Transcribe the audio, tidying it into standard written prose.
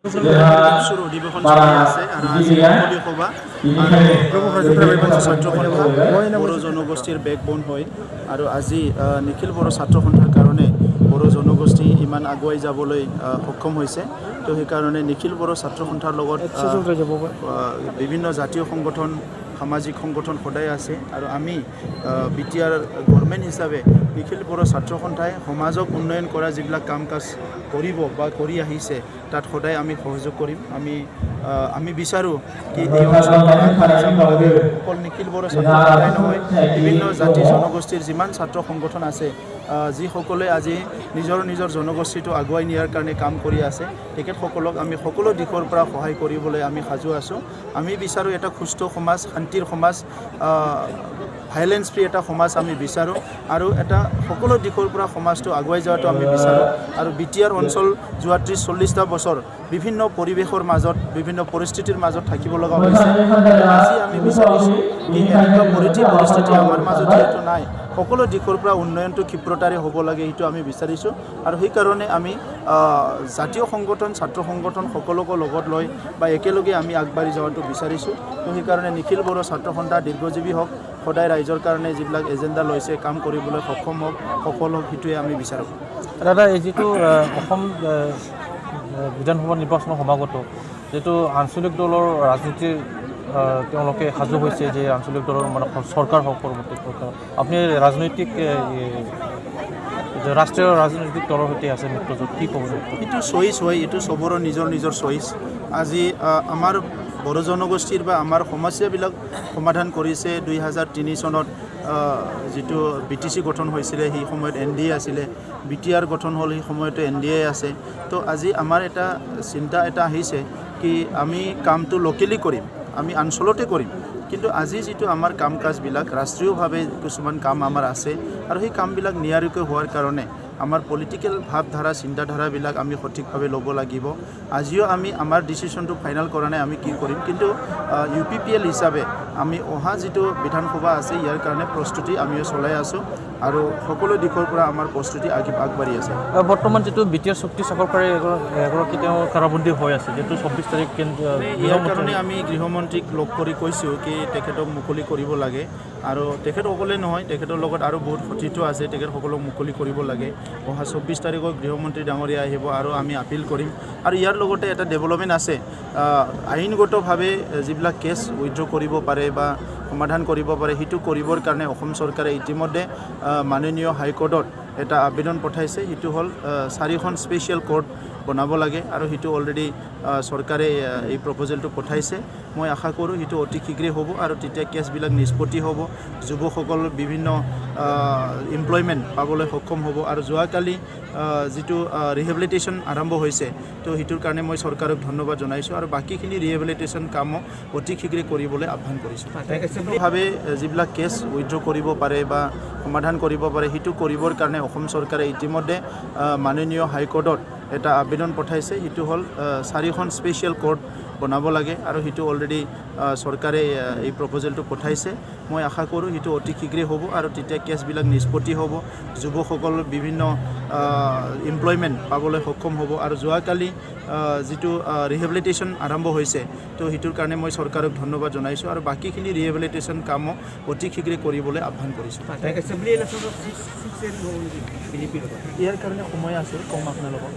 অধিবেশন চলি আছে আৰু আজি মুকলি সভা ছাত্ৰ সন্থা বড়ো জনগোষ্ঠীৰ বেকবোন হয় আৰু আজি নিখিল বড়ো ছাত্ৰ সন্থাৰ কাৰণে বড়ো জনগোষ্ঠী ইমান আগুৱাই যাবলৈ সক্ষম হৈছে। তো সেইকাৰণে নিখিল বড়ো ছাত্ৰ সন্থাৰ লগত বিভিন্ন জাতীয় সংগঠন সামাজিক সংগঠন সদায় আছে আৰু আমি বিটিআৰ গভৰ্ণমেণ্ট হিচাপে নিখিল বড়ো ছাত্ৰ সন্থাই সমাজক উন্নয়ন কৰা যিবিলাক কাম কাজ কৰিব বা কৰি আহিছে তাত সদায় আমি সহযোগ কৰিম। আমি বিচাৰোঁ কি এই অঞ্চলটো অকল নিখিল বড়ো ছাত্ৰ সন্থাই নহয়, বিভিন্ন জাতি জনগোষ্ঠীৰ যিমান ছাত্ৰ সংগঠন আছে যিসকলে আজি নিজৰ নিজৰ জনগোষ্ঠীটো আগুৱাই নিয়াৰ কাৰণে কাম কৰি আছে, তেখেতসকলক আমি সকলো দিশৰ পৰা সহায় কৰিবলৈ আমি সাজু আছোঁ। আমি বিচাৰোঁ এটা সুস্থ সমাজ, শান্তিৰ সমাজ, ভাইলেন্স ফ্ৰী এটা সমাজ আমি বিচাৰোঁ আৰু এটা সকলো দিশৰ পৰা সমাজটো আগুৱাই যোৱাটো আমি বিচাৰোঁ। আৰু বিটিআৰ অঞ্চল যোৱা 30-40টা বছৰ বিভিন্ন পৰিৱেশৰ মাজত বিভিন্ন পৰিস্থিতিৰ মাজত থাকিব লগা হৈছে। আজি আমি বিচাৰিছোঁ কি এনেকুৱা পৰিস্থিতি আমাৰ মাজত যিহেতু নাই, সকলো দিশৰ পৰা উন্নয়নটো ক্ষিপ্ৰতাৰে হ'ব লাগে, সেইটো আমি বিচাৰিছোঁ। আৰু সেইকাৰণে আমি জাতীয় সংগঠন ছাত্ৰ সংগঠন সকলোকে লগত লৈ বা একেলগে আমি আগবাঢ়ি যোৱাটো বিচাৰিছোঁ। তো সেইকাৰণে নিখিল বড়ো ছাত্ৰ সন্থা দীৰ্ঘজীৱী হওক, সদায় ৰাইজৰ কাৰণে যিবিলাক এজেণ্ডা লৈছে কাম কৰিবলৈ সক্ষম হওক, সফল হওক, সেইটোৱে আমি বিচাৰোঁ। দাদা, এই যিটো অসম বিধানসভা নিৰ্বাচনৰ সমাগত যিটো আঞ্চলিক দলৰ ৰাজনীতিৰ তেওঁলোকে সাজু হৈছে, যে আঞ্চলিক দলৰ মানে চৰকাৰ হওক পৰৱৰ্তী আপুনি ৰাজনৈতিক ৰাষ্ট্ৰীয় ৰাজনৈতিক দলৰ সৈতে আছে মিত্ৰজোঁট, কি ক'ব? এইটো চইচ হয়, এইটো চবৰে নিজৰ নিজৰ চইচ। আজি আমাৰ বড়ো জনগোষ্ঠীৰ বা আমাৰ সমস্যাবিলাক সমাধান কৰিছে 2003 চনত যিটো BTC গঠন হৈছিলে, সেই সময়ত NDA আছিলে, বিটিআৰ গঠন হ'ল সেই সময়তো NDA আছে। তো আজি আমাৰ এটা চিন্তা এটা আহিছে কি আমি কামটো লোকেলি কৰিম, আমি অঞ্চলতে কৰিম, কিন্তু আজি যিটো আমাৰ কাম কাজবিলাক ৰাষ্ট্ৰীয়ভাৱে কিছুমান কাম আমাৰ আছে আৰু সেই কামবিলাক নিয়াৰিকৈ হোৱাৰ কাৰণে আমাৰ পলিটিকেল ভাৱধাৰা চিন্তাধাৰাবিলাক আমি সঠিকভাৱে ল'ব লাগিব। আজিও আমি আমাৰ ডিচিশ্যনটো ফাইনেল কৰা নাই আমি কি কৰিম, কিন্তু UPPL হিচাপে আমি অহা যিটো বিধানসভা আছে ইয়াৰ কাৰণে প্ৰস্তুতি আমিও চলাই আছোঁ আৰু সকলো দিশৰ পৰা আমাৰ প্ৰস্তুতি আগবাঢ়ি আছে। বৰ্তমান যিটো বিটিআৰ চুক্তি স্বাক্ষৰকাৰী এগৰাকী তেওঁ কাৰাবন্দী হৈ আছে, যিটো 24 তাৰিখ ইয়াৰ কাৰণে আমি গৃহমন্ত্ৰীক লগ কৰি কৈছোঁ কি তেখেতক মুকলি কৰিব লাগে আৰু তেখেতসকলে নহয়, তেখেতৰ লগত আৰু বহুত সতীৰ্থ আছে, তেখেতসকলক মুকলি কৰিব লাগে। অহা 24 তাৰিখত গৃহমন্ত্ৰী ডাঙৰীয়া আহিব আৰু আমি আপিল কৰিম। আৰু ইয়াৰ লগতে এটা ডেভেলপমেণ্ট আছে, আইনগতভাৱে যিবিলাক কেছ উইথড্ৰ কৰিব পাৰে বা সমাধান কৰিব পাৰে, সেইটো কৰিবৰ কাৰণে অসম চৰকাৰে ইতিমধ্যে মাননীয় হাইকোৰ্টত এটা আবেদন পঠাইছে। সেইটো হ'ল 4খন স্পেচিয়েল কোৰ্ট বনাব লাগে আৰু সেইটো অলৰেডি চৰকাৰে এই প্ৰপ'জেলটো পঠাইছে। মই আশা কৰোঁ সেইটো অতি শীঘ্ৰে হ'ব আৰু তেতিয়া কেছবিলাক নিষ্পত্তি হ'ব, যুৱকসকল বিভিন্ন এমপ্লয়মেণ্ট পাবলৈ সক্ষম হ'ব। আৰু যোৱাকালি যিটো ৰিহেবিলিটেশ্যন আৰম্ভ হৈছে, তো সেইটোৰ কাৰণে মই চৰকাৰক ধন্যবাদ জনাইছোঁ আৰু বাকীখিনি ৰিহেবিলিটেশ্যন কামো অতি শীঘ্ৰে কৰিবলৈ আহ্বান কৰিছোঁ। ভাৱে যিবিলাক কেছ উইথড্ৰ কৰিব পাৰে বা সমাধান কৰিব পাৰে, সেইটো কৰিবৰ কাৰণে অসম চৰকাৰে ইতিমধ্যে মাননীয় হাইকোৰ্টত এটা আবেদন পঠাইছে। সেইটো হ'ল 4খন স্পেচিয়েল কোৰ্ট বনাব লাগে আৰু সেইটো অলৰেডি চৰকাৰে এই প্ৰপ'জেলটো পঠাইছে। মই আশা কৰোঁ সেইটো অতি শীঘ্ৰে হ'ব আৰু তেতিয়া কেছবিলাক নিষ্পত্তি হ'ব, যুৱকসকল বিভিন্ন এমপ্লয়মেণ্ট পাবলৈ সক্ষম হ'ব। আৰু যোৱাকালি যিটো ৰিহেবিলিটেশ্যন আৰম্ভ হৈছে, তো সেইটোৰ কাৰণে মই চৰকাৰক ধন্যবাদ জনাইছোঁ আৰু বাকীখিনি ৰিহেবিলিটেশ্যন কামো অতি শীঘ্ৰে কৰিবলৈ আহ্বান কৰিছোঁ। ইয়াৰ কাৰণে সময় আছে, কম আপোনালোকক।